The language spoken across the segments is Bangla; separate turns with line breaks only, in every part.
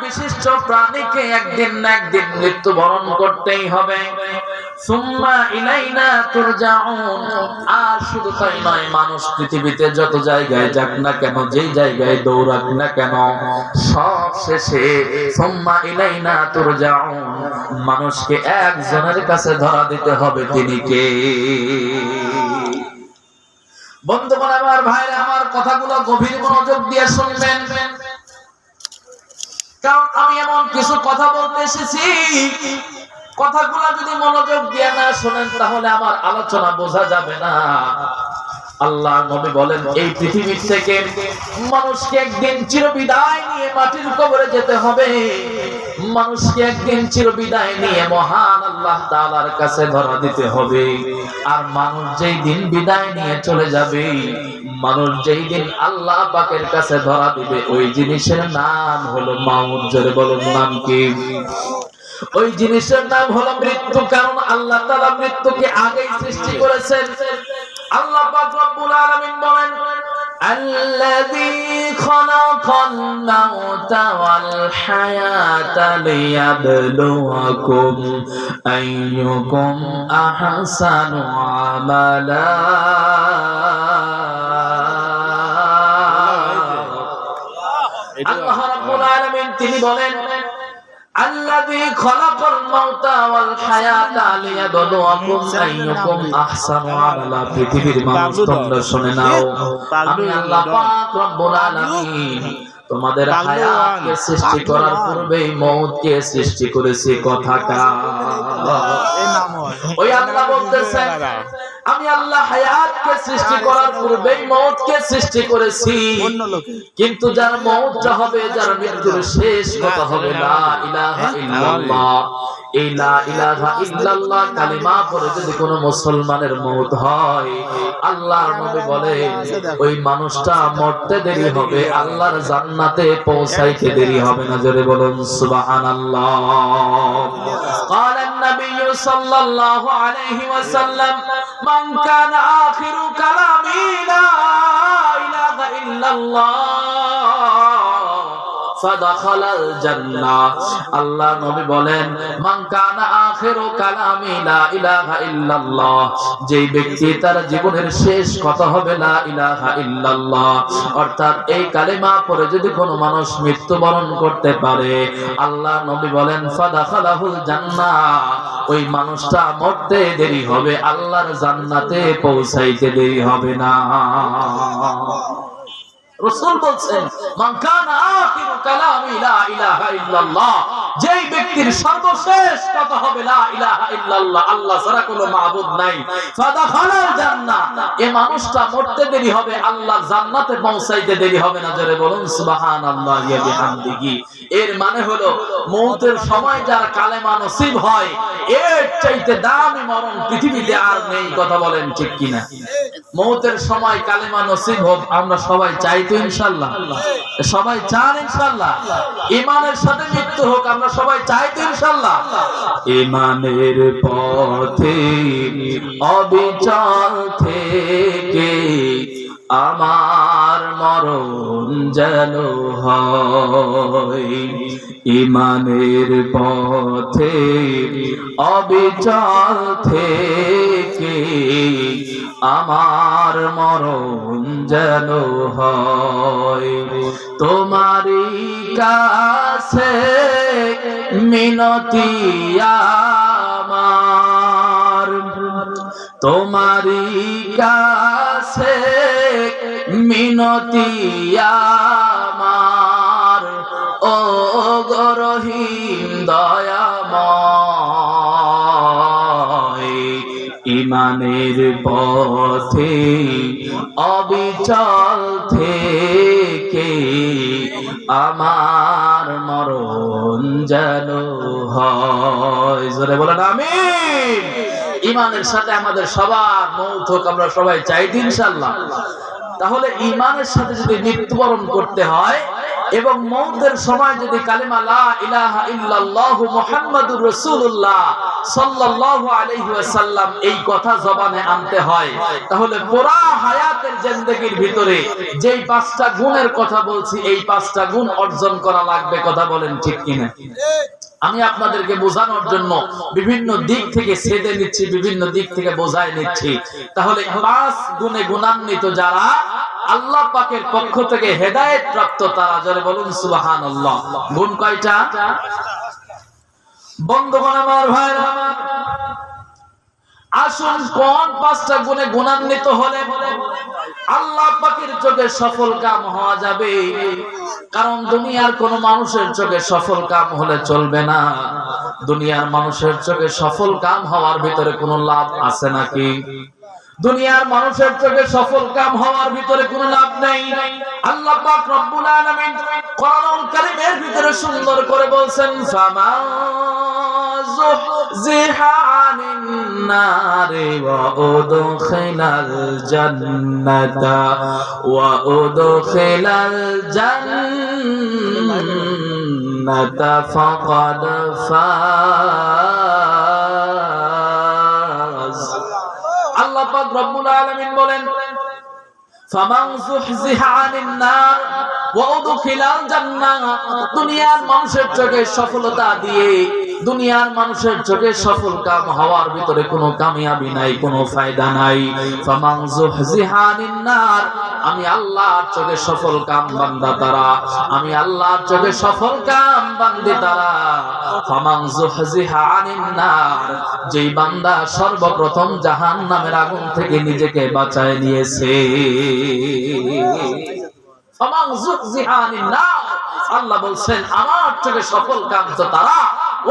বিশিষ্ট প্রাণীকে একদিন না একদিন মৃত্যুবরণ করতেই হবে। সুম্মা ইলাইনা তুরজাউন। আর শুধু তাই নয়, মানুষ পৃথিবীতে যত জায়গায় যাক না কেন, যেই জায়গায় দৌড়াক না কেন, সব শেষে সুম্মা ইলাইনা তুরজাউন, মানুষকে একজনের কাছে ধরা দিতে হবে। তিনি কে? বন্ধুগণ আমার, ভাইরা আমার, কথাগুলো গভীর মনোযোগ দিয়ে শুনবেন, কারণ আমি এমন কিছু কথা বলতে এসেছি, কথাগুলো যদি মনোযোগ দিয়ে না শোনেন তাহলে আমার আলোচনা বোঝা যাবে না। আল্লাহ নবী বলেন, এই পৃথিবী থেকে মানুষকে একদিন চিরবিদায় নিয়ে মাটির কবরে যেতে হবে। মানুষকে একদিন চিরবিদায় নিয়ে মহান আল্লাহ তাআলার কাছে ধরা দিতে হবে। আর মানুষ যেই দিন বিদায় নিয়ে চলে যাবে, মানুষ যেই দিন আল্লাহ পাকের কাছে ধরা দিবে, ওই জিনিসের নাম হলো মাউত। জোরে বলুন, নাম কি? ওই জিনিসের নাম হলো মৃত্যু। কারণ আল্লাহ তাআলা মৃত্যুকে আগেই সৃষ্টি করেছেন। আল্লাহ পাক রব্বুল আলামিন বলেন, আল্লাযী খালাকাল মাউতা ওয়াল হায়াতা লিয়াবলুয়াকুম আইয়ুকুম আহসানু আমালা। আল্লাহ রাব্বুল আলামিন তিনি বলেন, আল্লাযী খালাকাল মাউতা ওয়াল হায়াতা লিয়াবলুয়াকুম আইয়ুকুম আহসানু আমালা। পৃথিবীর মানুষ তোমরা শুনে নাও, আমি আল্লাহ পাক রব্বুল আলামিন তোমাদের হায়াতকে সৃষ্টি করার পূর্বেই মওতকে সৃষ্টি করেছি। কথাটা ওই আল্লাহ বলতেছেন, আমি আল্লাহ হায়াতকে সৃষ্টি করার পূর্বেই মওতকে সৃষ্টি করেছি। কিন্তু যার মওতটা হবে, যার মৃত্যুর শেষ কথা হবে লা ইলাহা ইল্লাল্লাহ। এই লা ইলাহা ইল্লাল্লাহ কালিমা পড়ে যদি কোনো মুসলমানের মওত হয়, আল্লাহর নবী বলেন ওই মানুষটা মরতে দেরি হবে, আল্লাহর জান্নাতে পৌঁছাইতে দেরি হবে না। জোরে বলুন সুবহানাল্লাহ। قال النبي صلى الله عليه وسلم من كان آخر كلامه لا إله إلا الله ফাদাখালাল জান্নাহ। আল্লাহ নবী বলেন, মান কানা আখিরু কালামি লা ইলাহা ইল্লাল্লাহ, যেই ব্যক্তি তার জীবনের শেষ কথা হবে লা ইলাহা ইল্লাল্লাহ, অর্থাৎ এই কালেমা পড়ে যদি কোনো মানুষ মৃত্যুবরণ করতে পারে, আল্লাহ নবী বলেন ফাদাখালাহুল জান্নাহ, ওই মানুষটা মরতে দেরি হবে, আল্লাহর জান্নাতে পৌঁছাইতে দেরি হবে না। রাসূল বলছেন, মান কানা আখিরু কালামি লা ইলাহা ইল্লাল্লাহ, যেই ব্যক্তির সর্বশেষ কথা হবে লা ইলাহা ইল্লাল্লাহ, আল্লাহ ছাড়া কোনো মাবুদ নাই, ফাদাখালাল জান্নাহ, এই মানুষটা মরতে দেরি হবে, আল্লাহর জান্নাতে পৌঁছাইতে দেরি হবে না। জোরে বলুন সুবহানাল্লাহি ওয়া বিহামদিহি। এর মানে হলো মওতের সময় যার কালেমা নসিব হয়, এর চাইতে দামি মরণ পৃথিবীতে আর নেই। কথা বলেন ঠিক কিনা? মওতের সময় কালেমা নসিব হোক, আমরা সবাই চাই তো ইনশাআল্লাহ? সবাই চান ইনশাআল্লাহ? ঈমানের সাথে মৃত্যু হোক, আমরা সবাই চাই তো ইনশাআল্লাহ? ঈমানের পথে অবিচল থেকে আমার মরণ যেন হয়, ঈমানের পথে অবিচল থেকে আমার মরণ যেন হয়। তোমারই কাছে মিনতি আমার, তোমারই কাছে মিনতি আমার, ও গো রহিম দয়াময়, ঈমানের পথে অবিচল থেকে আমার মরণ যেন হয়। জোরে বলেন আমিন। ঈমানের সাথে আমাদের সবার মওত হোক, আমরা সবাই চাই ইনশাআল্লাহ। তাহলে ঈমানের সাথে যদি মৃত্যুবরণ করতে হয়, এবং মওতের সময় যদি কালিমা লা ইলাহা ইল্লাল্লাহু মুহাম্মাদুর রাসূলুল্লাহ সাল্লাল্লাহু আলাইহি ওয়াসাল্লাম এই কথা জবানে আনতে হয়, তাহলে পুরা হায়াতের জিন্দেগির ভিতরে যেই পাঁচটা গুণের কথা বলছি এই পাঁচটা গুণ অর্জন করা লাগবে। কথা বলেন ঠিক কিনা? আমি আপনাদেরকে বোঝানোর জন্য বিভিন্ন দিক থেকে ছেদে নিচ্ছি, বিভিন্ন দিক থেকে বোঝায় নিচ্ছি। তাহলে পাঁচ গুণে গুণান্বিত যারা আল্লাহ পাকের পক্ষ থেকে হেদায়েত প্রাপ্ত তারা, যারা বলুন সুবহানাল্লাহ। গুণ কয়টা? বন্ধুগণ আমার, ভাইরা আমার, আসুন কোন পাঁচটা গুণে গুণান্বিত হলে আল্লাহ পাকের চোখে সফল কাম হওয়া যাবে। কারণ দুনিয়ার কোন মানুষের চোখে সফল কাম হলে চলবে না। দুনিয়ার মানুষের চোখে সফল কাম হওয়ার ভিতরে কোনো লাভ আছে নাকি? দুনিয়ার মানুষের চোখে সফল কাম হওয়ার ভিতরে কোনো লাভ নেই। আল্লাহ পাক রব্বুল আলামিন কোরআনুল কারীমের ভিতরে সুন্দর করে বলছেন, ফামা যুহজিহা আনিন নারি ওয়া উদখিলাল জান্নাতা ওয়া উদখিলাল জান্নাতা ফাকাদ ফাজ। আল্লাহ পাক রব্বুল আলামিন বলেন, ফামান যুহজিহা আনিন নার ওয়া উদখিলাল জান্নাহ। দুনিয়ার মানুষের চোখে সফলতা দিয়ে দুনিয়ার মানুষের চোখে সফল কাম হওয়ার ভিতরে কোনো কামিয়াবি নাই, কোনো ফায়দা নাই। ফামান যুহজিহা আনিন নার, আমি আল্লাহর চোখে সফল কাম বান্দা তারা, আমি আল্লাহর চোখে সফল কাম বান্দি তারা। ফামান যুহজিহা আনিন নার, যেই বান্দা সর্বপ্রথম জাহান্নামের আগুন থেকে নিজেকে বাঁচায় নিয়েছে। ফামান যুহজিহা আনিন নার, আল্লাহ বলছেন আমার চোখে সফল কাম তো তারা,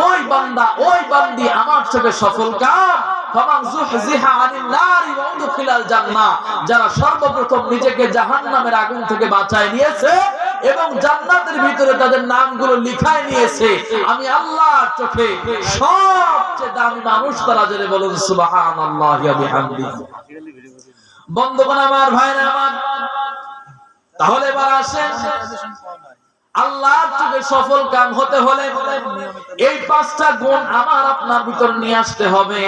ওই বান্দা ওই বান্দি আমার চোখে সফল কাম। ফামান যুহজিহা আনিন নারি ওয়া উদখিলাল জান্নাহ, যারা সর্বপ্রথম নিজেকে জাহান্নামের আগুন থেকে বাঁচায় নিয়েছে এবং জান্নাতের ভিতরে তাদের নামগুলো লিখায় নিয়েছে, আমি আল্লাহর চোখে সবচেয়ে দামি মানুষ তারা। যারা বলুন সুবহানাল্লাহি ওয়া বিহামদিহি। বন্ধুগণ আমার, ভাইরা আমার, তাহলে এবার আসেন আল্লাহর চোখে সফল কাম হতে হলে এই পাঁচটা গুণ আমার আপনার ভিতর নিয়ে আসতে হবে।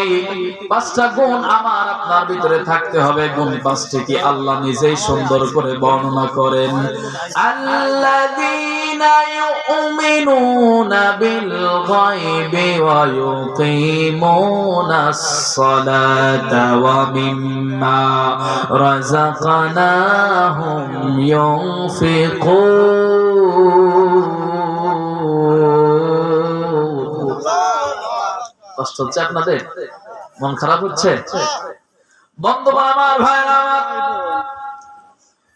পাঁচটা গুণ আমার আপনার ভিতরে থাকতে হবে। গুণ পাঁচটি কি আল্লাহ নিজেই সুন্দর করে বর্ণনা করেন। আল্লাযীনা ইউমিনুনা বিল গায়বি ওয়া ইউকিমুনাস সালাতা ওয়া মিম্মা রাযাকনাহুম ইউনফিকুন। কষ্ট হচ্ছে আপনাদের? মন খারাপ হচ্ছে? বন্ধুগণ আমার, ভাইরা আমার,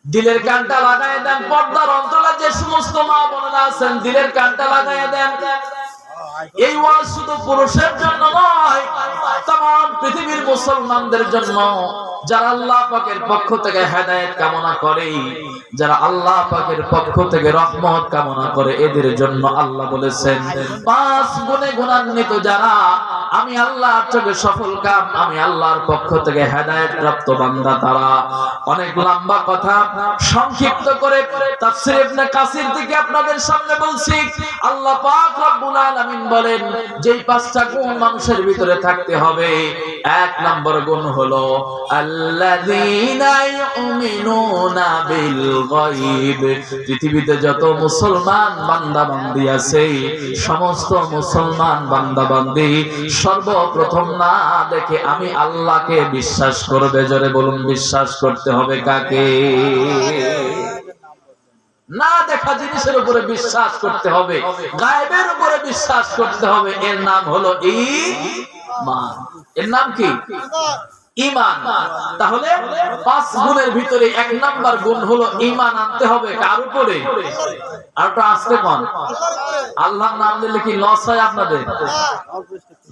দিলের কানটা লাগায় দেন। পর্দার অন্তরালে যে সমস্ত মা বোনেরা আছেন, দিলের কানটা লাগায় দেন। এই ওয়াজ শুধু পুরুষের জন্য নয়, तमाम পৃথিবীর মুসলমানদের জন্য, যারা আল্লাহ পাকের পক্ষ থেকে হেদায়েত কামনা করে, যারা আল্লাহ পাকের পক্ষ থেকে রহমত কামনা করে, এদের জন্য আল্লাহ বলেছেন পাঁচ গুণে গুণান্বিত যারা আমি আল্লাহর চোখে সফল কাম, আমি আল্লাহর পক্ষ থেকে হেদায়েত প্রাপ্ত বান্দা তারা। অনেক লম্বা কথা সংক্ষিপ্ত করে তাফসীর ইবনে কাসির থেকে আপনাদের সামনে বলছি। আল্লাহ পাক রব্বুল আলামিন বলেন যেই পাঁচটা গুণ মানুষের ভিতরে থাকতে হবে, এক নম্বর গুণ হলো আল্লাযীনা ইউমিনুনা বিল গায়ব। পৃথিবীতে যত মুসলমান বান্দা বান্দি আছে, সমস্ত মুসলমান বান্দা বান্দি সর্বপ্রথম না দেখে আমি আল্লাহকে বিশ্বাস করবে। জোরে বলুন, বিশ্বাস করতে হবে কাকে? না দেখা জিনিসের উপরে বিশ্বাস করতে হবে, গায়েবের উপরে বিশ্বাস করতে হবে। এর নাম হলো ঈমান। এর নাম কি? ঈমান। তাহলে পাঁচ গুণের ভিতরে এক নাম্বার গুণ হলো ঈমান আনতে হবে কার উপরে? আর তো আস্তে কোন আল্লাহর নাম নিলে কি লস হয় আপনাদের?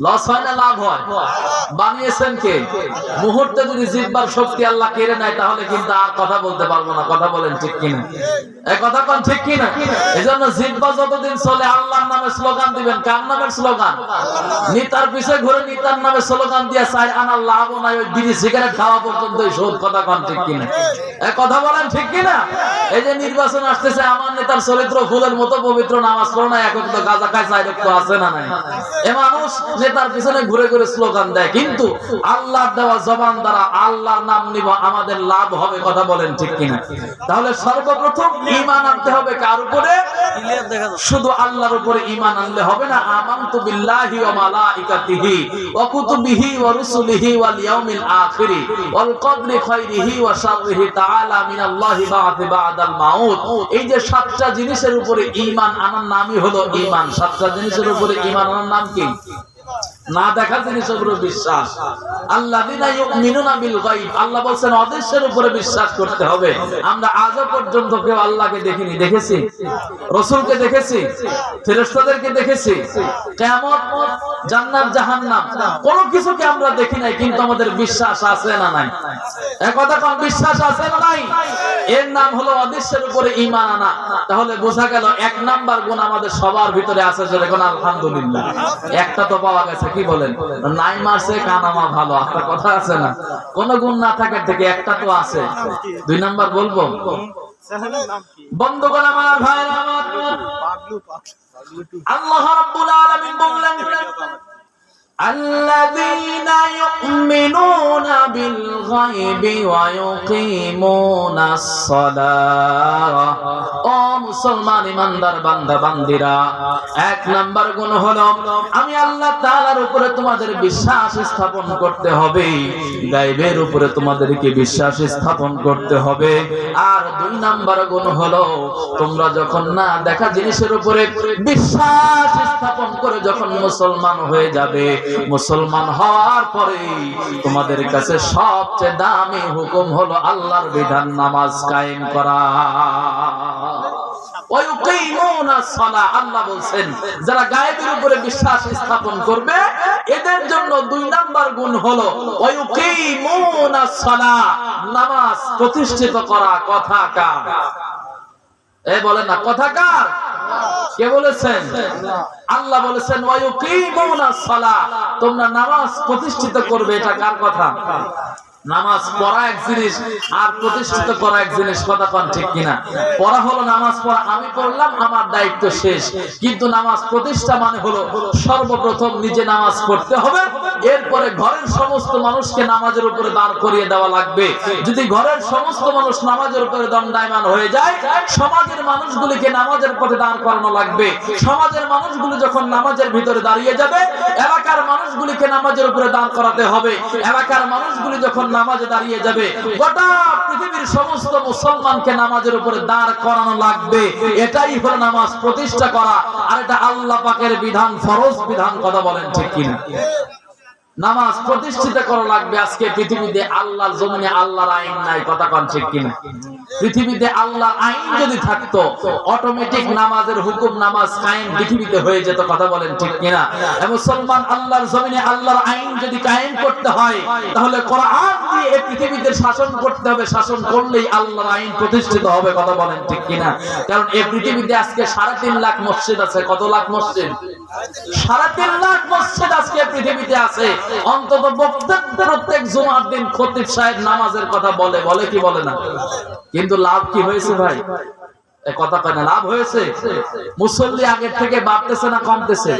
লস হয় না লাভ হয়? বানিয়েছেন কে? মুহূর্তে যদি জিহ্বার শক্তি আল্লাহ কেড়ে নেয় তাহলে কিন্তু আর কথা বলতে পারবো না। কথা বলেন ঠিক কিনা? এই কথা কোন ঠিক কিনা? এজন্য জিহ্বা যতদিন চলে আল্লাহর নামে স্লোগান দিবেন। কার নামের স্লোগান? নিতার পিছে ঘুরে নিতার নামে স্লোগান দিয়ে চাই আনার লাভ নাই, ওই বিড়ি সিগারেট খাওয়া পর্যন্তই শোধ। কথা কোন ঠিক কিনা? এই কথা বলেন ঠিক কিনা? এই যে নির্বাচন আসতেছে, আমার নেতার চরিত্র ফুলের মতো পবিত্র, নামাজ পড়ো না, এখন তো গাঁজা খায়, চাই রক্ত আছে না নাই? এ মানুষ নেতার পিছনে ঘুরে ঘুরে স্লোগান দেয়, কিন্তু আল্লাহর দেওয়া জবান দ্বারা আল্লাহর নাম নিব, আমাদের লাভ হবে। কথা বলেন ঠিক কিনা? তাহলে সর্বপ্রথম ঈমান আনতে হবে কার উপরে? শুধু আল্লাহর উপরে ঈমান আনলে হবে না। আমানতু বিল্লাহি ওয়া মালাইকাতিহি ওয়া কুতুবিহি ওয়া রুসুলিহি ওয়াল ইয়াউমিল আখির ওয়াল কদরি খাইরিহি ওয়া শাররিহি তাআলা মিনাল্লাহি বা'দাল মাউত। এই যে সাতটা জিনিসের উপরে ঈমান আনার নামই হলো ঈমান। সাতটা জিনিসের উপরে ঈমান আনার নাম কি? না দেখা জিনিসের উপরে বিশ্বাস। আল্লাযিনা ইউমিনুনা বিল গায়ব, আল্লাহ বলেন অদৃশ্যের উপরে বিশ্বাস করতে হবে। আমরা আজও পর্যন্ত কেউ আল্লাহকে দেখিনি। দেখেছি? রাসূলকে দেখেছি? ফেরেশতাদেরকে দেখেছি? কিয়ামত, জান্নাত, জাহান্নাম কোনো কিছুকে আমরা দেখি নাই, কিন্তু আমাদের বিশ্বাস আছে না নাই? এক কথা কোন বিশ্বাস আছে না নাই? এর নাম হলো অদৃশ্যের উপরে ঈমান আনা। তাহলে বোঝা গেল এক নাম্বার গুণ আমাদের সবার ভিতরে আছে, যেটা কোন আলহামদুলিল্লাহ। একটা তো পাওয়া গেছে, কি বলেন? নাই মারছে কানামা ভালো, একটা কথা আছে না? কোন গুণ না থাকে থেকে একটা তো আছে। দুই নাম্বার বলবো বন্ধুগণ আমার, ভাইরা আমার, আল্লাহ রাব্বুল আলামিন বললেন আল্লাযীনা ইউমিনুনা বিল গায়বি ওয়া ইউকিমুনাস সালাহ। ও মুসলমান ইমানদার বান্দা বান্দিরা, এক নাম্বার গুণ হলো আমি আল্লাহ তাআলার উপরে তোমাদের বিশ্বাস স্থাপন করতে হবে। গায়বের উপরে তোমাদেরকে বিশ্বাস স্থাপন করতে হবে। আর দুই নাম্বার গুণ হলো তোমরা যখন না দেখা জিনিসের উপরে বিশ্বাস স্থাপন করে যখন মুসলমান হয়ে যাবে, মুসলমান হওয়ার পরে তোমাদের কাছে সবচেয়ে দামি হুকুম হলো আল্লাহর বিধান নামাজ কায়েম করা। আল্লাহ বলছেন যারা গায়েবের উপরে বিশ্বাস স্থাপন করবে এদের জন্য দুই নাম্বার গুণ হলো নামাজ প্রতিষ্ঠিত করা। কথা কার? এই বলেন না, কথা কার? কে বলেছেন? আল্লাহ বলেছেন ওয়ায়ুকিমুনাস সালাহ, তোমরা নামাজ প্রতিষ্ঠিত করবে। এটা কার কথা? নামাজ পড়া এক জিনিস আর প্রতিষ্ঠিত করা এক জিনিস। কথা কোন ঠিক কিনা? পড়া হলো নামাজ পড়া, আমি পড়লাম, আমার দায়িত্ব শেষ। কিন্তু নামাজ প্রতিষ্ঠা মানে হলো সর্বপ্রথম নিজে নামাজ পড়তে হবে, এরপরে ঘরের সমস্ত মানুষকে নামাজের উপরে দাঁড় করিয়ে দেওয়া লাগবে। যদি ঘরের সমস্ত মানুষ নামাজের উপরে দণ্ডায়মান হয়ে যায়, সমাজের মানুষগুলিকে নামাজের পথে দাঁড় করানো লাগবে। সমাজের মানুষগুলি যখন নামাজের ভিতরে দাঁড়িয়ে যাবে, এলাকার মানুষগুলিকে নামাজের উপরে দাঁড় করাতে হবে। এলাকার মানুষগুলি যখন নামাজে দাঁড়িয়ে যাবে, গোটা পৃথিবীর সমস্ত মুসলমানকে নামাজের উপরে দাঁড় করানো লাগবে। এটাই হলো নামাজ প্রতিষ্ঠা করা। আর এটা আল্লাহ পাকের বিধান, ফরজ বিধান। কথা বলেন ঠিক কিনা? নামাজ প্রতিষ্ঠিত করা লাগবে। আজকে পৃথিবীতে আল্লাহর জমিনে আল্লাহর আইন নাই। কথা কোন ঠিক কিনা? পৃথিবীতে আল্লাহর আইন যদি থাকতো, অটোমেটিক নামাজের হুকুম, নামাজ কায়েম পৃথিবীতে হয়ে যেত। কথা বলেন ঠিক কিনা? মুসলমান আল্লাহর জমিনে আল্লাহর আইন যদি কায়েম করতে হয়, তাহলে কোরআন দিয়ে এই পৃথিবীতে শাসন করতে হবে। শাসন করলেই আল্লাহর আইন প্রতিষ্ঠিত হবে। কথা বলেন ঠিক কিনা? কারণ এই পৃথিবীতে আজকে 3.5 লাখ মসজিদ আছে। কত লাখ মসজিদ? 3.5 লাখ মসজিদ আজকে পৃথিবীতে আছে। অন্তত প্রত্যেক জুমার দিন খতিব সাহেব নামাজের কথা বলে, বলে কি বলে না? কিন্তু লাভ কি হয়েছে ভাই? কথা কয় না, লাভ হয়েছে? মুসল্লি আগের থেকে বাড়তেছে না কমতেছে?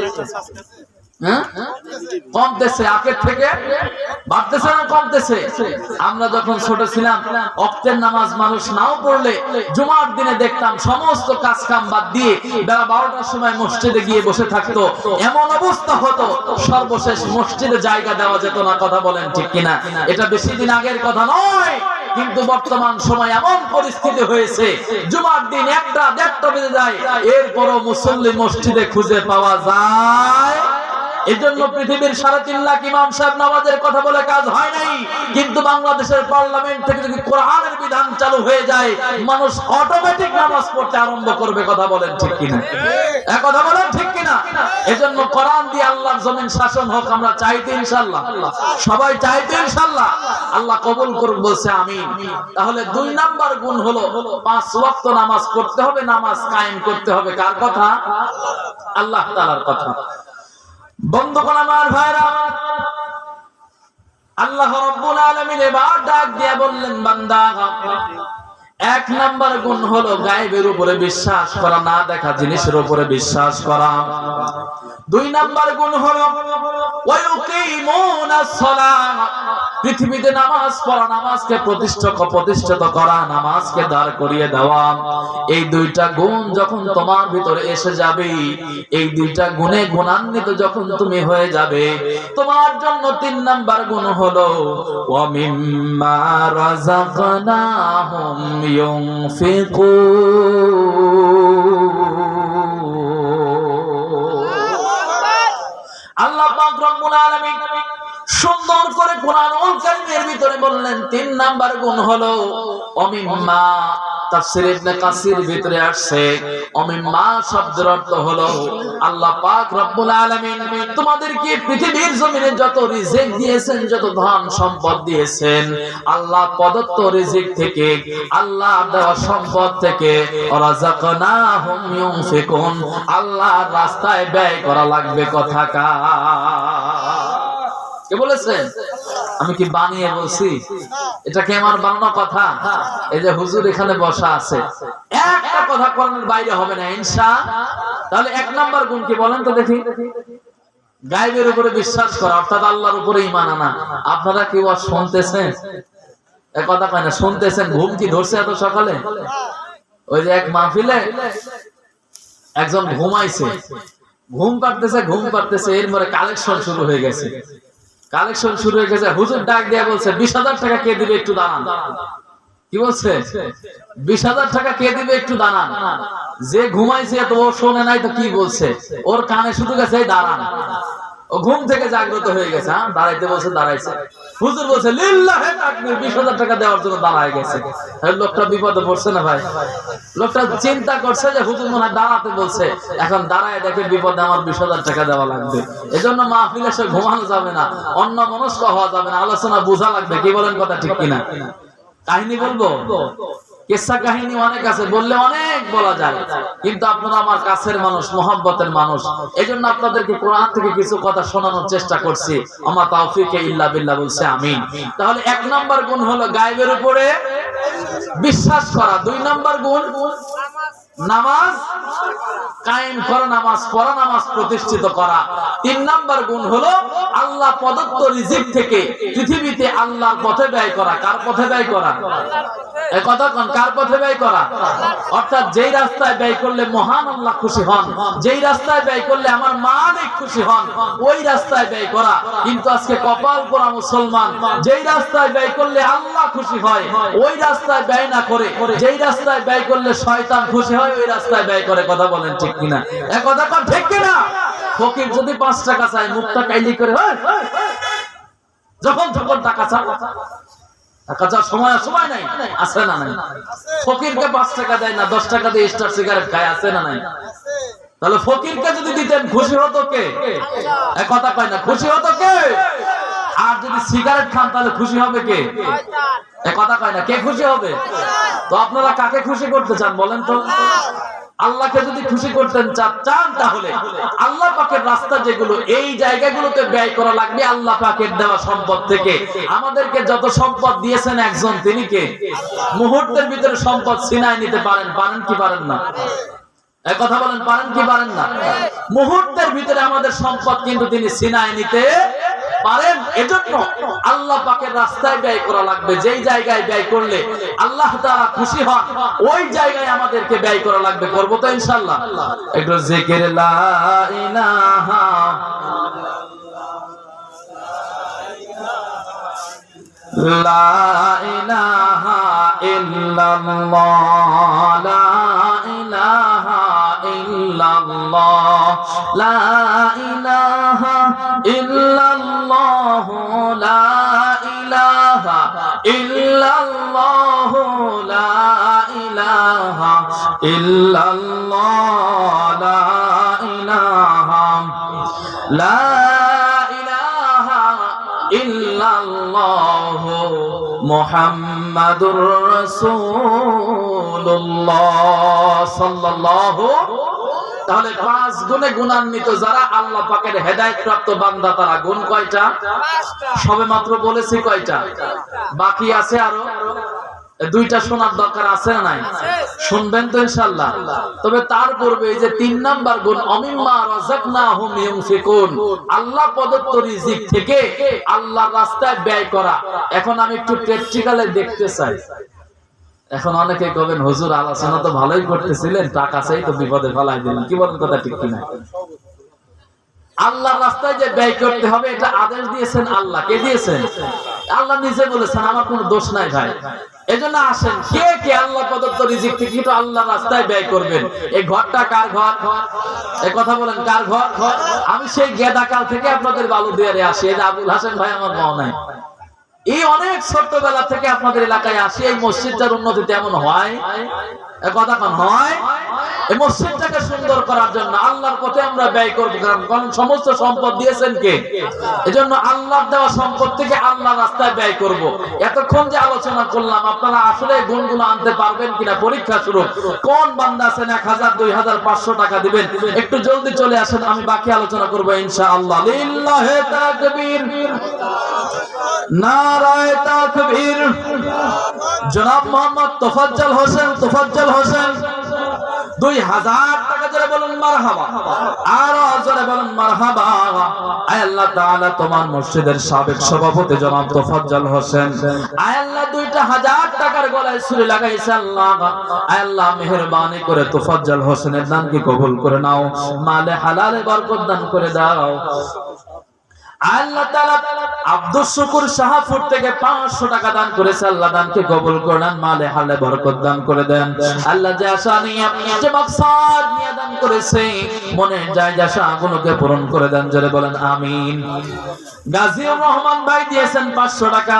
কমতেছে। আগের থেকে বাড়তেছে না কমতেছে? আমরা যখন ছোট ছিলাম, ওয়াক্তের নামাজ মানুষ নাও পড়লে জুমার দিনে দেখতাম সমস্ত কাজ কাম বাদ দিয়ে বেলা 12টার সময় মসজিদে গিয়ে বসে থাকতো। এমন অবস্থা হতো সর্বশেষ মসজিদে জায়গা দেওয়া যেত না। কথা বলেন ঠিক কিনা? এটা বেশি দিন আগের কথা নয়, কিন্তু বর্তমান সময় এমন পরিস্থিতি হয়েছে, জুমার দিন 1টা-1.5টা বেজে যায়, এরপরও মুসল্লি মসজিদে খুঁজে পাওয়া যায়। এজন্য পৃথিবীর 3.5 লাখ ইমাম সাহেব নামাজের কথা বলে কাজ হয় নাই। কিন্তু বাংলাদেশের পার্লামেন্ট থেকে যদি কোরআনের বিধান চালু হয়ে যায়, মানুষ অটোমেটিক নামাজ পড়তে আরম্ভ করবে। কথা বলেন ঠিক কিনা? কথা বলেন ঠিক এজন্য কোরআন দিয়ে আল্লাহর জমিন শাসন হোক আমরা চাই তো ইনশাআল্লাহ, সবাই চাই তো ইনশাআল্লাহ, আল্লাহ কবুল করুন বলছে আমিন। তাহলে 2 নাম্বার গুণ হলো 5 ওয়াক্ত নামাজ পড়তে হবে, নামাজ কায়েম করতে হবে। কার কথা? আল্লাহ তাআলার কথা। বন্ধুগণ আমার ভাইরা, আল্লাহ রাব্বুল আলামিন এবার ডাক দিয়ে বললেন, বান্দা 1 নাম্বার গুণ হলো গায়েবের উপরে বিশ্বাস করা, না দেখা জিনিসের উপরে বিশ্বাস করা। 2 নাম্বার গুণ হলো ওয়ায়ুকিমুনাস সালাহ, পৃথিবীতে নামাজ পড়া, নামাজকে প্রতিষ্ঠিত করা, নামাজকে দাঁড় করিয়ে দেওয়া। এই 2টা গুণ যখন তোমার ভিতরে এসে যাবে, এই 2টা গুণে গুণান্বিত যখন তুমি হয়ে যাবে, তোমার জন্য 3 নাম্বার গুণ হলো ওয়া মিম্মা রাযাকনাহুম আল্লাহ পাক রব্বুল আলামিন সুন্দর করে কোরআনুল কারীমের ভিতরে বললেন 3 নাম্বার গুণ হলো অমিম্মা। তাফসীর ইবনে কাসির ভিতরে আসছে অমিম্মা শব্দের অর্থ হলো আল্লাহ পাক রব্বুল আলামিন তোমাদেরকে পৃথিবীর জমিনে যত রিজিক দিয়েছেন, যত ধন সম্পদ দিয়েছেন, আল্লাহ প্রদত্ত রিজিক থেকে, আল্লাহ দেওয়া সম্পদ থেকে রাযাকনাহুম ইউনফিকুন, আল্লাহর রাস্তায় ব্যয় করা লাগবে। কথা কে বলেছেন? আমি কি বানিয়ে বলছি? এটা কি আমার বানানো কথা? এই যে হুজুর এখানে বসা আছে, একটা কথা কোরআনের বাইরে হবে না ইনশাআল্লাহ। তাহলে 1 নাম্বার গুণ কি বলেন তো দেখি? গায়েবের উপরে বিশ্বাস করা, অর্থাৎ আল্লাহর উপরে ঈমান আনা। আপনারা কি ওয়াজ শুনতেছেন? এক কথা কয় না, শুনতেছেন? ঘুম কি ধরছে এত সকালে? ওই যে এক মাহফিলে একজন ঘুমাইছে, ঘুম পাড়তেছে, এরপরে কালেকশন শুরু হয়ে গেছে। হুজুর ডাক দিয়ে বলছে 20,000 টাকা কে দিবে একটু দাঁড়ান। কি বলছে? 20,000 টাকা কে দিবে একটু দাঁড়ান। যে ঘুমাইছে তো ও শোনে নাই তো কি বলছে, ওর কানে শুধু গেছে দাঁড়ান। ও ঘুম থেকে জাগ্রত হয়ে গেছে, দাঁড়াইতে বলছে, দাঁড়াইছে। হুজুর বলছে লিল্লাহে তাকবীর, 20,000 টাকা দেওয়ার জন্য দাঁড়ায় গেছে। লোকটা বিপদে পড়ছে না ভাই? লোকটা চিন্তা করছে যে হুজুর মনে হয় দাঁড়াতে বলছে, এখন দাঁড়ায় দেখে বিপদে আমার 20,000 টাকা দেওয়া লাগবে। এজন্য মাহফিলে সে ঘুমানো যাবে না, অন্য মনস্ক হওয়া যাবে না, আলোচনা বোঝা লাগবে। কি বলেন কথা ঠিক কিনা? কাহিনী বলবো, কিসসা কাহিনী অনেক আছে, বললে অনেক বলা যায়, কিন্তু আপনারা আমার কাছের মানুষ, মহব্বতের মানুষ, এজন্য আপনাদেরকে কোরআন থেকে কিছু কথা শোনানোর চেষ্টা করছি। আমা তাওফীকে ইল্লা বিল্লাহ বলছে আমিন। তাহলে 1 নাম্বার গুণ হলো গায়েবের উপরে বিশ্বাস করা। 2 নাম্বার গুণ নামাজ কায়েম করা, নামাজ পড়া, নামাজ প্রতিষ্ঠিত করা। 3 নাম্বার গুণ হলো আল্লাহ প্রদত্ত রিজিক থেকে পৃথিবীতে আল্লাহর পথে ব্যয় করা। কার পথে ব্যয় করা? এই কথা কোন, কার পথে ব্যয় করা? অর্থাৎ যেই রাস্তায় ব্যয় করলে মহান আল্লাহ খুশি হন, যেই রাস্তায় ব্যয় করলে আমার মালিক খুশি হন, ওই রাস্তায় ব্যয় করা। কিন্তু আজকে কপাল পোড়া মুসলমান, যেই রাস্তায় ব্যয় করলে আল্লাহ খুশি হয় ওই রাস্তায় ব্যয় না করে, যেই রাস্তায় ব্যয় করলে শয়তান খুশি হয় ওই রাস্তায় ব্যয় করে। কথা বলেন ঠিক কিনা? এই কথা কোন ঠিক কিনা? ফকির যদি 5 টাকা চায়, মুখটা কাইলি করে যখন তখন টাকা চায়, টাকা চাওয়ার সময় নাই, আছে না নাই? ফকিরকে 5 টাকা দেয় না, 10 টাকা দিয়ে স্টার সিগারেট খায়, আছে না নাই? তাহলে ফকিরকে যদি দিতেন খুশি হতো কে? এক কথা কয় না, খুশি হতো কে? আর যদি সিগারেট খান তাহলে খুশি হবে কে? এক কথা কয় না, কে খুশি হবে? তো আপনারা কাকে খুশি করতে চান বলেন তো? আল্লাহকে যদি খুশি করতে চান তাহলে আল্লাহ পাকের রাস্তা যেগুলো, এই জায়গাগুলোতে ব্যয় করা লাগবে। আল্লাহ পাকের দেওয়া সম্পদ থেকে আমাদেরকে যত সম্পদ দিয়েছেন একজন, তিনি কে? মুহূর্তের ভিতরে সম্পদ ছিনায় নিতে পারেন কি পারেন না? এক কথা বলেন, পারেন কি পারেন না? মুহূর্তের ভিতরে আমাদের সম্পদ কিন্তু তিনি ছিনায় নিতে পারেন। এজন্য আল্লাহ পাকের রাস্তায় ব্যয় করা লাগবে। যেই জায়গায় ব্যয় করলে আল্লাহ তাআলা খুশি হন ওই জায়গায় আমাদেরকে ব্যয় করা লাগবে। করব তো ইনশাআল্লাহ? একটু জিকির লা ইলাহা লা ইলাহা ইল্লাল্লাহ, লা ইলাহা ইল্লাল্লাহ, লা ইলাহা ইল্লাল্লাহ, লা ইলাহা ইল্লাল্লাহ, লা ইলাহা ইল্লাল্লাহ, লা ইলাহা লা ইলাহা ইল্লাল্লাহু মুহাম্মাদুর রাসূলুল্লাহ সাল্লাল্লাহু। তাহলে 5 গুণে গুণান্বিত যারা আল্লাহ পাকের হেদায়েত প্রাপ্ত বান্দা তারা গুণ কয়টা? 5টা। সবে মাত্র বলেছি কয়টা? বাকি আছে আরো 2টা শোনার দরকার আছে না নাই? শুনবেন তো ইনশাআল্লাহ। তবে তার পূর্বে এই যে 3 নাম্বার গুণ অমিম্মা রাযাকনাহুম ইউনফিকুন, আল্লাহ প্রদত্ত রিজিক থেকে আল্লাহর রাস্তায় ব্যয় করা। এখন আমি একটু প্র্যাকটিক্যালি দেখতে চাই। এখন অনেকে কবেন হুজুর আলোচনা তো ভালোই করতেছিলেন, টাকা চাই তো বিপদে ফেলাই দিলেন, কি বলেন কথা ঠিক কিনা? আল্লাহর রাস্তায় যে ব্যয় করতে হবে এটা আদেশ দিয়েছেন আল্লাহ। কে দিয়েছেন? আল্লাহ নিজে বলেছেন, আমার কোনো দোষ নাই ভাই। এজন্য আসেন কে কে আল্লাহ প্রদত্ত রিজিক থেকে একটু আল্লাহর রাস্তায় ব্যয় করবেন। এই ঘরটা কার ঘর? এই কথা বলেন, কার ঘর? আমি সেই গেদাকাল থেকে আপনাদের বালুদিয়ারে আসি। এই যে আবুল হাসান ভাই আমার মনে নাই, এই অনেক ছোট্টবেলা থেকে আপনাদের এলাকায় আসি। এই মসজিদটার উন্নতি তেমন হয়, কথা কন হয়। এই মসজিদটাকে সুন্দর করার জন্য আল্লাহর পথে আমরা ব্যয় করব, কারণ সমস্ত সম্পদ দিয়েছেন কে? এজন্য আল্লাহর দেওয়া সম্পদ থেকে আল্লাহর রাস্তায় ব্যয় করব। এতক্ষণ যে আলোচনা করলাম আপনারা আসলে গুণগুলো আনতে পারবেন কিনা পরীক্ষা শুরু। কোন বান্দা আছেন 1000, 2000, 500 টাকা দিবেন? একটু জলদি চলে আসেন, আমি বাকি আলোচনা করব ইনশাআল্লাহ। লিল্লাহি তাকবীর, নারায়ে তাকবীর। জনাব মোহাম্মদ তোফাজ্জল হোসেন, তোফাজ্জল হোসেন 2000 টাকা জোরে বলুন মারহাবা, আর জোরে বলুন মারহাবা। আয় আল্লাহ তাআলা তোমার মসজিদের সাবেক সভাপতি জনাব তোফাজ্জল হোসেন, আয় আল্লাহ 2000 টাকার গলায় ছুরি লাগাইছে আল্লাহ। আয় আল্লাহ মেহেরবানি করে তোফাজ্জল হোসেনের দানকে কবুল করে নাও, মালে হালালে বরকত দান করে দাও। আল্লাহ তাআলা আব্দুল শুকুর শাহপুর থেকে 500 টাকা দান করেছে, আল্লাহ দানকে কবুল করে নেন, মালে হালে বরকত দান করে দেন। আল্লাহ যে আশা নিয়ে যে মাকসাদ নিয়ে দান করেছে মনের যায় আশাগুলোকে পূরণ করে দেন, জোরে বলেন আমিন। গাজীউর রহমান ভাই দিয়েছেন 500 টাকা,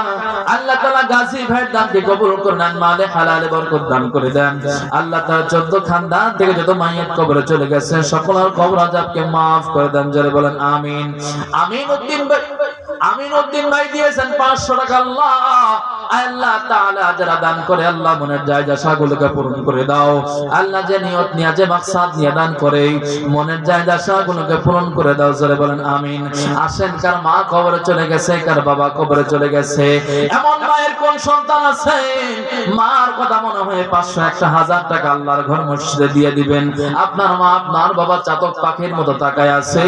আল্লাহ তাআলা গাজী ভাইয়ের দানকে কবুল করে নেন, মালে হালালে বরকত দান করে দেন। আল্লাহ তাআলা 14 খানদান থেকে যত মাইয়াত কবরে চলে গেছে সকলের কবর আযাবকে maaf করে দেন, জোরে বলেন আমিন। আমিনউদ্দিন ভাই দিয়েছেন 500 টাকা। আল্লাহ তাআলা যারা দান করে আল্লাহ মনের যায় আশাগুলোকে পূরণ করে দাও। আল্লাহ যে নিয়ত নিয়ে যে মাকসাদ নিয়ে দান করে মনের যায় আশাগুলোকে পূরণ করে দাও, জোরে বলেন আমিন। আসেন কার মা কবরে চলে গেছে, কার বাবা কবরে চলে গেছে, এমন মায়ের কোন সন্তান আছে মার কথা মনে হয় 500, 1000 টাকা আল্লাহর ঘর মসজিদে দিয়ে দিবেন। আপনার মা আপনার বাবা চাতক পাখির মতো তাকায় আছে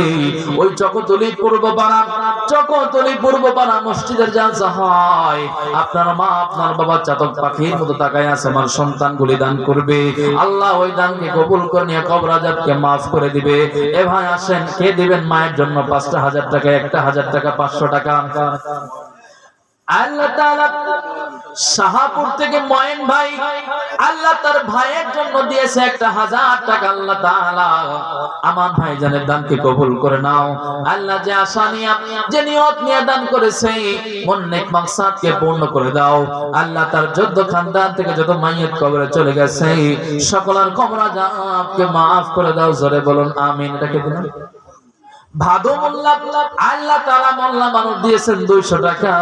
ওই চকতলি পূর্ব পাড়া মসজিদের জালসা হয়, আপনার মা আপনার বাবা চাতক পাখির মতো তাকায় আছে, আমার সন্তানগুলি দান করবে, আল্লাহ ওই দানকে কবুল করে নিয়ে কবর আযাবকে maaf করে দিবে। এ ভাই আসেন কে দিবেন মায়ের জন্য 5000 টাকা, 1000 টাকা, 500 টাকা? আল্লাহ তাআলা শাহপুর থেকে ময়েন ভাই আল্লাহ তার ভাইয়ের জন্য দিয়েছে 1000 টাকা। আল্লাহ তাআলা আমার ভাইজানের দানকে কবুল করে নাও। আল্লাহ যে আশা নিয়ে যে নিয়ত নিয়ে দান করেছে মন নেক মাকসাদকে পূর্ণ করে দাও। আল্লাহ তার 14 খানদান থেকে যত মাইয়াত কবরে চলে গেছে সকলের কবর আযাবকে maaf করে দাও, জোরে বলুন আমিন। এটাকে দিন ভাদু মোল্লা, আল্লাহ তাআলা মোল্লা মানুষ দিয়েছেন 200 টাকা।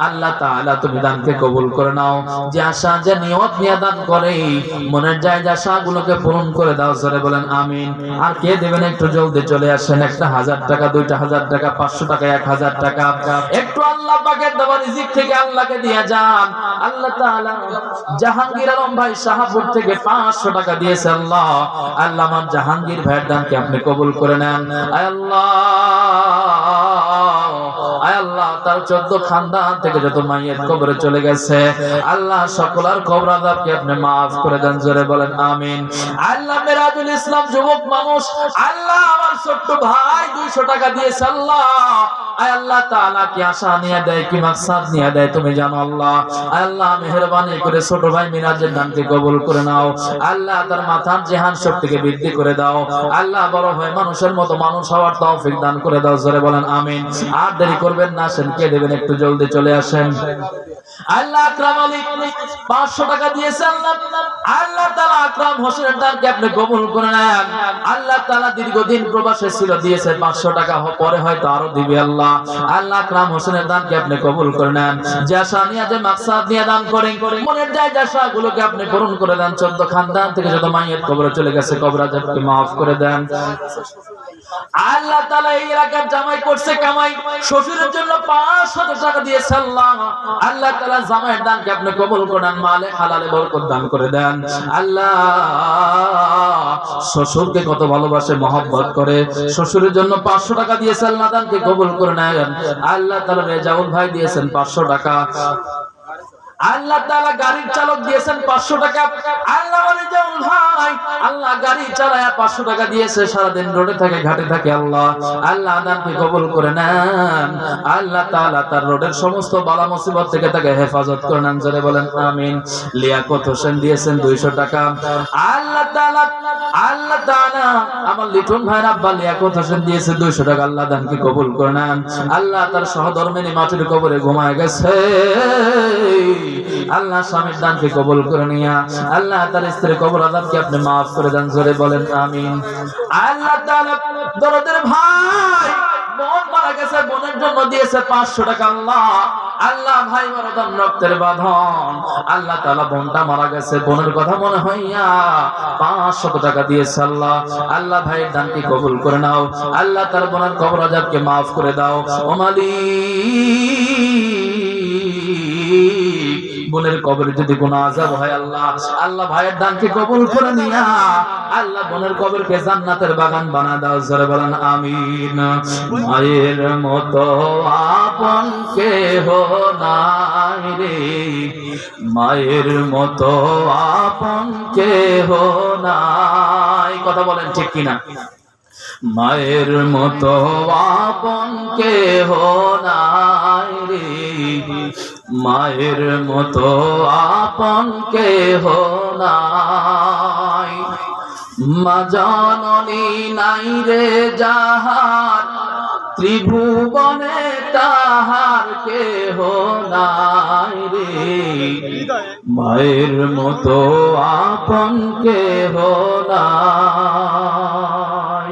আল্লাহ তাআলা তুমি দানকে কবুল করে নাও, যে আশা যে নিয়ত নিয়ে দান করে মনের যায় আশাগুলোকে পূরণ করে দাও, জোরে বলেন আমিন। আর কে দেবেন একটু জলদি চলে আসেন, 1000 টাকা, 2000 টাকা, 500 টাকা, 1000 টাকা একটু আল্লাহ পাকের দেওয়া রিজিক থেকে আল্লাহকে দিয়ে যান। আল্লাহ তাআলা জাহাঙ্গীর আলম ভাই শাহপুর থেকে 500 টাকা দিয়েছে। আল্লাহ আল্লাহ আমার জাহাঙ্গীর ভাইয়ের দানকে আপনি কবুল করে নেন। আয় আল্লাহ, আয় আল্লাহ তার 14 খানদান থেকে যত মাইয়াত কবরে চলে গেছে আল্লাহ সকলের কবর আযাবকে আপনি maaf করে দেন, জোরে বলেন আমিন। আল্লাহ মিরাজুল ইসলাম যুবক মানুষ, আল্লাহ আমার ছোট্ট ভাই 200 টাকা দিয়েছে। আল্লাহ আয় আল্লাহ তাআলা কি আশা নিয়ে দেয় কি মাকসাদ নিয়ে দেয় তুমি জানো আল্লাহ। আয় আল্লাহ মেহেরবানি করে ছোট ভাই মিরাজের দানকে কবুল করে নাও। আল্লাহ তার মাথার জিহান শক্তিকে বৃদ্ধি করে দাও। আল্লাহ বড় হয় মানুষের মতো মানুষ হওয়ার তৌফিক দান করে দাও, জোরে বলেন আমিন। আর দেরি করবেন দেবেন না আসেন, কে দেবেন একটু জলদি চলে আসেন। আল্লাহ আকরাম আলী 500 টাকা দিয়েছে। আল্লাহ তাআলা আকরাম হোসেনের দানকে আপনি কবুল করে নেন। আল্লাহ তাআলা দীর্ঘদিন প্রবাসে ছিল, দিয়েছে 500 টাকা, পরে হয়তো আরো দিবে আল্লাহ। আল্লাহ আকরাম হোসেনের দানকে আপনি কবুল করে নেন। যে আশা নিয়ে, যে মাকসাদ নিয়ে দান করেন, মনের যায় আশাগুলোকে আপনি পূরণ করে দেন। 14 খানদান থেকে যত মাইয়াত কবরে চলে গেছে, কবর আযাবকে maaf করে দেন। আল্লাহ তাআলা এই এলাকার জামাই করছে কামাই, শ্বশুরের জন্য 500 টাকা দিয়েছে আল্লাহ। আল্লাহ তাআলা জামাইয়ের দানকে আপনি কবুল করেন, মালে হালালে বরকত দান করে দেন। আল্লাহ শ্বশুরকে কত ভালোবাসে, মহব্বত করে, শ্বশুরের জন্য 500 টাকা দিয়েছে আল্লাহ, দানকে কবুল করে নেন। আল্লাহ তাআলা রেজাউল ভাই দিয়েছেন 500 টাকা। আল্লাহ তাআলা গাড়ির চালক দিয়েছেন 500 টাকা। আল্লাহ রেজাউল ভাই আল্লাহ গাড়ি চালায়া 500 টাকা দিয়েছে, সারাদিন রোডে থাকে, ঘাটে থাকে। আল্লাহ আল্লাহ দানকে কবুল করে নেন। আল্লাহ তাআলা তার রোডের সমস্ত বালা মুসিবত থেকে তাকে হেফাজত করে নেন, জোরে বলেন আমিন। লিয়াকত হোসেন দিয়েছেন 200 টাকা। আল্লাহ তাআলা আমার লিটন ভাইয়ের আব্বা লিয়াকত হোসেন দিয়েছে 200 টাকা। আল্লাহ দানকে কবুল করে নেন। আল্লাহ তার সহধর্মিনী মাটির কবরে ঘুমায় গেছে, আল্লাহ স্বামীর দানকে কবুল করে নিয়া আল্লাহ তার স্ত্রীর কবর আযাবকে আপনি maaf করে দেন, জোরে বলেন আমিন। আল্লাহ তাআলা দরদের ভাই বোন মারা গেছে, বোনের জন্য দিয়েছে 500 টাকা। আল্লাহ ভাই মরদম রক্তের বাঁধন, আল্লাহ তাআলা বোনটা মারা গেছে, বোনের কথা মনে হইয়া 500 টাকা দিয়েছে আল্লাহ। আল্লাহ ভাইয়ের দানকে কবুল করে নাও, আল্লাহ তার বোনের কবর আযাবকে maaf করে দাও। ও মালিক, বোনের কবরে যদি কোনো আযাব হয় আল্লাহ, আল্লাহ ভাইয়ের দানকে কবুল করে নিয়া আল্লাহ বোনের কবরকে জান্নাতের বাগান বানা দাও, জোরে বলেন আমিন। মায়ের মতো আপন কেহ নাই রে, মায়ের মতো আপন কেহ নাই, কথা বলেন ঠিক কিনা? মায়ের মতো আপন কেহ নাই রে, মায়ের মতো আপন কেহ নাই। মা জননী নাই রে যাহার, ত্রিভুবনে তাহার কেহ নাই রে, মায়ের মতো আপন কেহ নাই।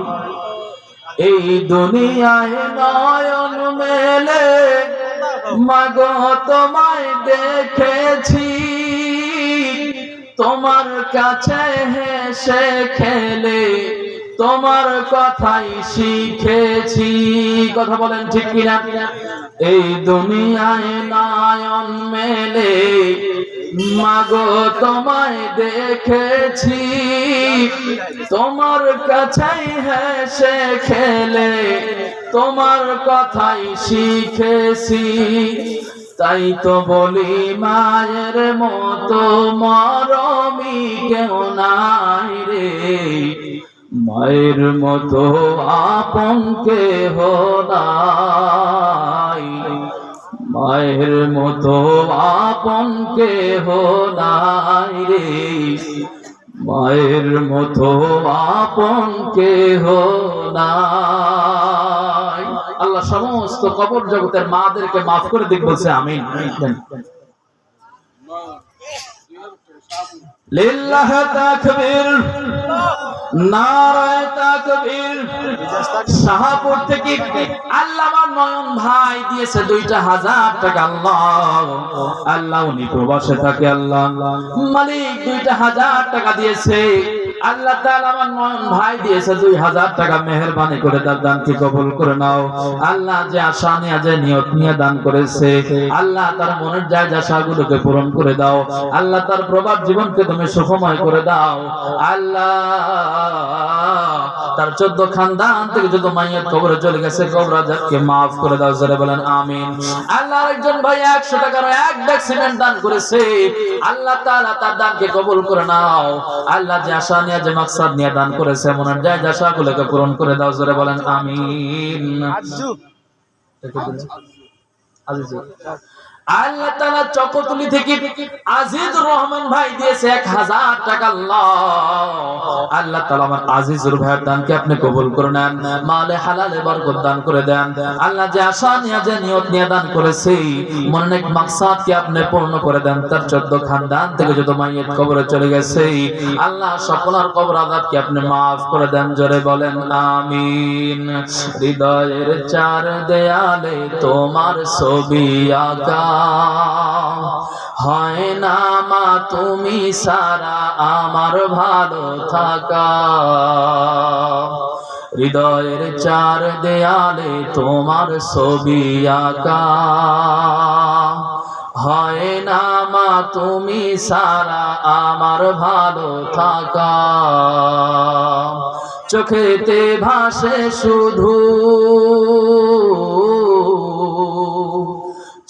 এই দুনিয়ায় নয়ন মেলে মাগো তোমায় দেখেছি, তোমার কাছে হেসে খেলে তোমার কথাই শিখেছি, কথা বলেন ঠিক কিনা? এই দুনিয়ায় নয়ন মেলে মাগো তোমায় দেখেছি, তোমার কাছেই হেসে খেলে তোমার কথাই শিখেছি। তাই তো বলি মায়ের মতো মরমি কেউ নাই রে, মায়ের মতো আপন কেহ নাই, মায়ের মতো আপন কেহ নাই রে, মায়ের মতো আপন কেহ নাই। আল্লাহ সমস্ত কবর জগতের মাদেরকে maaf করে দিক বলছে আমিন। লিল্লাহ তাকবীর, নারায়ে তাকবীর। শাহপুর থেকে আল্লামা নয়ন ভাই দিয়েছে 2000 টাকা। আল্লাহ উনি প্রবাসে থাকে, আল্লাহ মালিক 2000 টাকা দিয়েছে। আল্লাহ তাআলা আমার নয়ন ভাই দিয়েছে 2000 টাকা, মেহেরবানি করে তার দানকে কবুল করে নাও। আল্লাহ যে আশা নিয়ে, যে নিয়ত নিয়ে দান করেছে, আল্লাহ তার মনের যায় আশাগুলোকে পূরণ করে দাও। আল্লাহ তার প্রবাদ জীবনকে তুমি সুখময় করে দাও। আল্লাহ তার 14 খানদান থেকে যত মাইয়াত কবরে চলে গেছে, কবর আযাবকে maaf করে দাও, জোরে বলেন আমিন। আল্লাহ একজন ভাই 100 টাকার এক ব্যাগ সিমেন্ট দান করেছে, আল্লাহ তাআলা তার দানকে কবুল করে নাও। আল্লাহ যে আশা নিয়ে, যে মাকসাদ নিয়ে দান করেছে, মনের যায় আশাগুলোকে পূরণ করে দাও, জোরে বলেন আমিন। আল্লাহ তাআলা চকতুলি থেকে আজিজুর রহমান ভাই দিয়েছে 1000 টাকা। আল্লাহ তাআলা আমার আজিজুর ভাইয়ের দানকে আপনি কবুল করে নেন, মালে হালালে বরকত দান করে দেন। আল্লাহ যে আশা নিয়ে যে নিয়ত নিয়ে দান করেছে মনের এক মাকসাদকে আপনি পূর্ণ করে দেন। তার 14 খানদান থেকে যত মাইয়িত কবরে চলে গেছে আল্লাহ সকলের কবর আযাবকে আপনি maaf করে দেন। জোরে বলেন আমিন। হৃদয়ের চার দেয়ালে তোমার ছবি আঁকা, হয় না মা তুমি সারা আমার ভালো থাকা। হৃদয়ের চার দেয়ালে তোমার ছবি আঁকা, হয় না মা তুমি সারা আমার ভালো থাকা। চোখেতে ভাসে শুধু,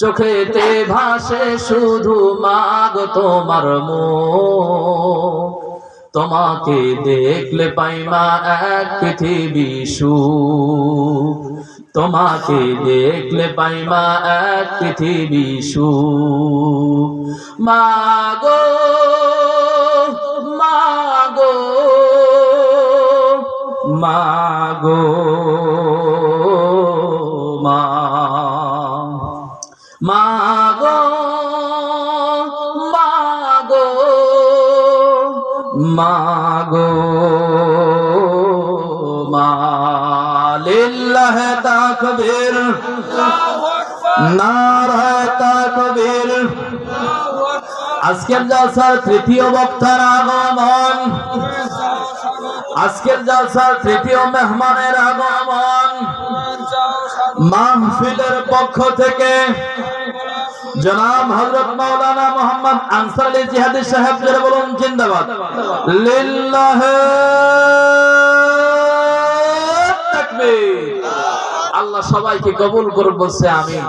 চোখেতে ভাসে শুধু মাগো তোমার মুখ। তোমাকে দেখলে পাই মা এক পৃথিবী সুখ, তোমাকে দেখলে পাই মা এক পৃথিবী সুখ। মাগো মাগো মাগো মা, মাগো মাগো মাগো মা। লিল্লাহি তাকবীর, নারায়ে তাকবীর। আজকের জলসার তৃতীয় বক্তার আগমন, আজকের জলসার তৃতীয় মেহমানের আগমন। মাহফিলের পক্ষ থেকে জনাব হযরত মাওলানা মোহাম্মদ আনসার আলী জিহাদি সাহেব জোরে বলুন জিন্দাবাদ। লিল্লাহি তাকবীর। আল্লাহ সবাইকে কবুল করুন বলছে আমিন।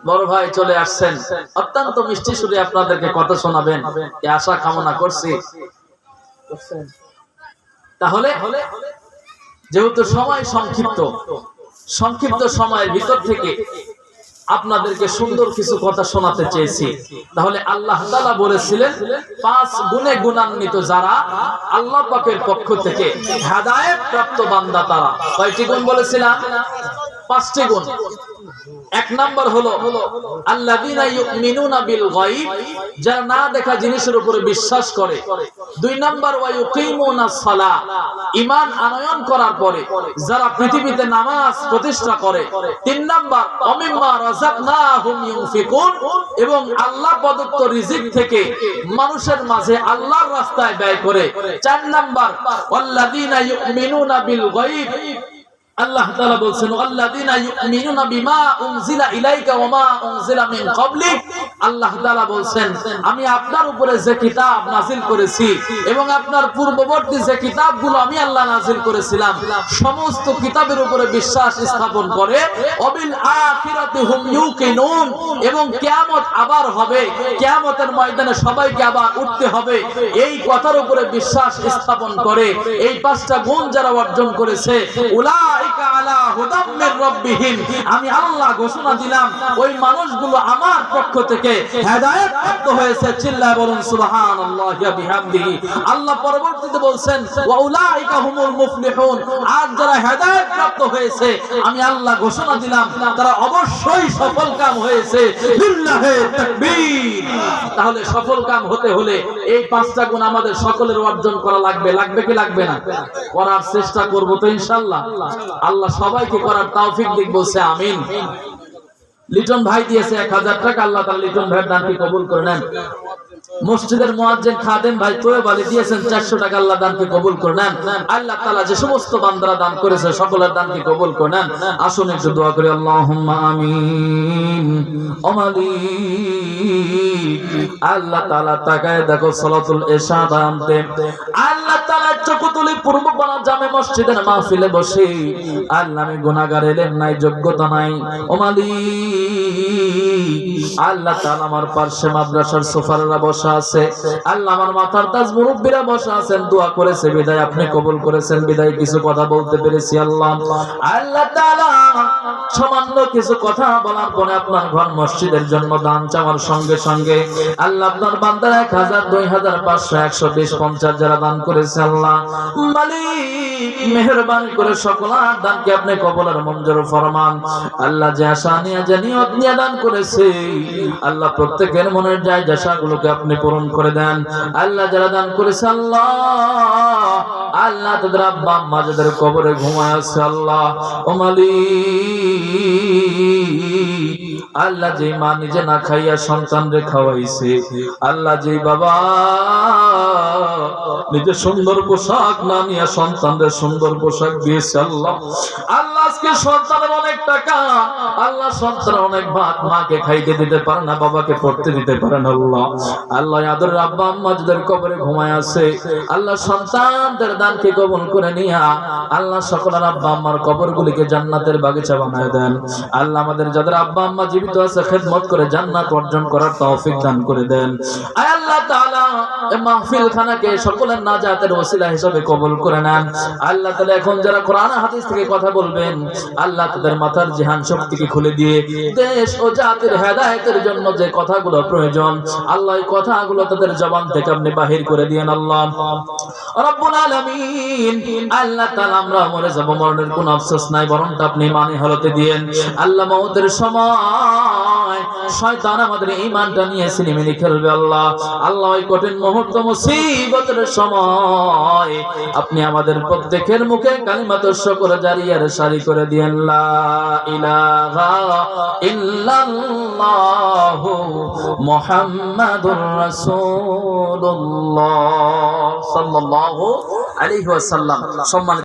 বড় ভাই চলে আসছেন, অত্যন্ত মিষ্টি সুরে আপনাদেরকে কথা শোনাবেন এই আশা কামনা করছি। তাহলে যেহেতু সময় সংক্ষিপ্ত, সংক্ষিপ্ত সময়ের ভিতর থেকে আপনাদেরকে সুন্দর কিছু কথা শোনাতে চেয়েছি। তাহলে আল্লাহ তাআলা বলেছিলেন 5 গুণে গুণান্বিত যারা আল্লাহ পাকের পক্ষ থেকে হেদায়েত প্রাপ্ত বান্দা তারা। কয়টি গুণ বলেছিলাম? 5টি গুণ। 1 নাম্বার হলো আল্লাযীনা ইউমিনুনা বিল গায়ব, যারা না দেখা জিনিসের উপরে বিশ্বাস করে। 2 নাম্বার ওয়া ইউকিমুনাস সালাহ, ঈমান আনয়ন করার পরে যারা পৃথিবীতে নামাজ প্রতিষ্ঠা করে। 3 নাম্বার অমিম্মা রাযাকনাহুম ইউনফিকুন, এবং আল্লাহ প্রদত্ত রিজিক থেকে মানুষের মাঝে আল্লাহর রাস্তায় ব্যয় করে। 4 নাম্বার ওয়াল্লাযীনা ইউমিনুনা বিল গায়ব, আল্লাহ তাআলা বলেন আল্লাযীনা ইউমিনুনা বিমা উনজিলা ইলাইকা ওয়া মা উনজিলা মিন ক্বাবলিক। আল্লাহ তাআলা বলেন আমি আপনার উপরে যে কিতাব নাযিল করেছি এবং আপনার পূর্ববর্তী যে কিতাবগুলো আমি আল্লাহ নাযিল করেছিলাম সমস্ত কিতাবের উপরে বিশ্বাস স্থাপন করে। ওয়াবিল আখিরাতি হুম ইউকিনুন, এবং কিয়ামত আবার হবে, কিয়ামতের ময়দানে সবাইকে আবার উঠতে হবে, এই কথার উপরে বিশ্বাস স্থাপন করে। এই 5টা গুণ যারা অর্জন করেছে উলাইকা আলা হুদাম মির রাব্বিহিম, আমি আল্লাহ ঘোষণা দিলাম ওই মানুষগুলো আমার পক্ষ থেকে হেদায়েত প্রাপ্ত হয়েছে। চিল্লায় বলুন সুবহানাল্লাহি ওয়া বিহামদিহি। আল্লাহ পরবর্তীতে বলেন ওয়া উলাইকা হুমুল মুফলিহুন, আর যারা হেদায়েত প্রাপ্ত হয়েছে আমি আল্লাহ ঘোষণা দিলাম তারা অবশ্যই সফলকাম হয়েছে। লিল্লাহি তাকবীর। তাহলে সফলকাম হতে হলে এই 5টা গুণ আমাদের সকলের অর্জন করা লাগবে। লাগবে কি লাগবে না? করার চেষ্টা করব তো ইনশাআল্লাহ। আল্লাহ সবাইকে করার তৌফিক দিক বলছে আমিন। লিটন ভাই দিয়েছে 1000 টাকা, আল্লাহ তাআলা লিটন ভাইয়ের দানকে কবুল করে নেন। মসজিদের মুয়াজ্জিন খাদেম ভাই তোয়েব আলী দিয়েছেন 400 টাকা, আল্লাহ দানকে কবুল করে নেন। আল্লাহ তাআলা যে সমস্ত বান্দারা দান করেছে সকলের দানকে কবুল করে নেন। আসুন একটু দোয়া করি, আল্লাহুম্মা আমিন। ও মালিক, আল্লাহ তাআলা তাকায় দেখো সালাতুল ইশা আনতে আল্লাহ তাআলা চকুতুলি পূর্বপাড়া জামে মসজিদের মাহফিলে বসে আল্লাহ আমি গুনাহগার, এলেম নাই, যোগ্যতা নাই। ও মালিক, আল্লাহ তাআলা আমার পাশে মাদ্রাসার সুফাররা বসা আছে, আল্লাহ আমার মাথার তাজ মুরব্বিরা বসা আছেন, দোয়া করেছে বিদায় আপনি কবুল করেছেন বিদায় কিছু কথা বলতে পেরেছি। আল্লাহ আল্লাহ তাআলা সামান্য কিছু কথা বলার পরে আপনার ঘর মসজিদের জন্য দান চাওয়ার সঙ্গে সঙ্গে আল্লাহ আপনার বান্দারা 1000 2000 500 120 50 যারা দান করেছে, আল্লাহ মালিক মেহেরবানি করে সকল দানকে আপনি কবুল আর মঞ্জুর ফরমান। আল্লাহ যে আশা নিয়ে যে নিয়ত নিয়ে দান করেছে আল্লাহ প্রত্যেকের মনের যায় আশাগুলোকে আপনি পূরণ করে দেন। আল্লাহ যারা দান করেছে আল্লাহ আল্লাহ তাদের আব্বা আম্মা যাদের কবরে ঘুমায় আছে আল্লাহ ও মালিক আল্লাহ যে মা নিজে না খাইয়া সন্তানরে খাওয়াইছে, আল্লাহ যে বাবা নিজে সুন্দর পোশাক না নিয়ে সন্তানদের সুন্দর পোশাক দিয়েছে আল্লাহ আল্লাহ আজকে সন্তানের অনেক টাকা, আল্লাহ সন্তান অনেক ভাত মাকে খাইতে দিতে পারে না, বাবাকে পড়তে দিতে পারে না আল্লাহ আল্লাহ আদরের আব্বা আম্মা যাদের কবরে ঘুমায় আছে আল্লাহ সন্তানদের দানকে কবুল করে নিয়া আল্লাহ সকলের আব্বা আম্মার কবরগুলিকে জান্নাতের বাগিচা বানায় দেন। আল্লাহ আমাদের যাদের আব্বা আম্মা জীবিত আছে খেদমত করে জান্নাত অর্জন করার তৌফিক দান করে দেন। আয় আল্লাহ তাআলা এই মাহফিল খানাকে সকলের নাজাতের ওসিলা হিসেবে কবুল করে নেন। আল্লাহ তাআলা এখন যারা কোরআন হাদিস থেকে কথা বলবেন আল্লাহ তাদের মাথার জিহান শক্তিকে খুলে দিয়ে দেশ ও জাতির হেদায়েতের জন্য যে কথাগুলো প্রয়োজন আল্লাহ এই কথাগুলো তাদের জবান থেকে আপনি বাহির করে দিয়েন আল্লাহ রব্বুল আলামিন। আল্লাহ তাআলা আমরা মরে যাব মরণের কোনো আফসোস নাই, বরং আপনি মানে হলতে দিয়েন আল্লাহ। মওতের সময় শয়তান আমাদের ঈমানটা নিয়ে সিনেমিনি খেলবে আল্লাহ আল্লাহ ওই কঠিন মুহূর্ত মুসিবতের সময় আপনি আমাদের প্রত্যেকের মুখে কালিমাতুশ শুকর জারিয়ার সারি করে দিয়েন লা ইলাহা ইল্লাল্লাহু মুহাম্মাদুর রাসূলুল্লাহ সাল্লাল্লাহু আলাইহি ওয়াসাল্লাম। সম্মানিত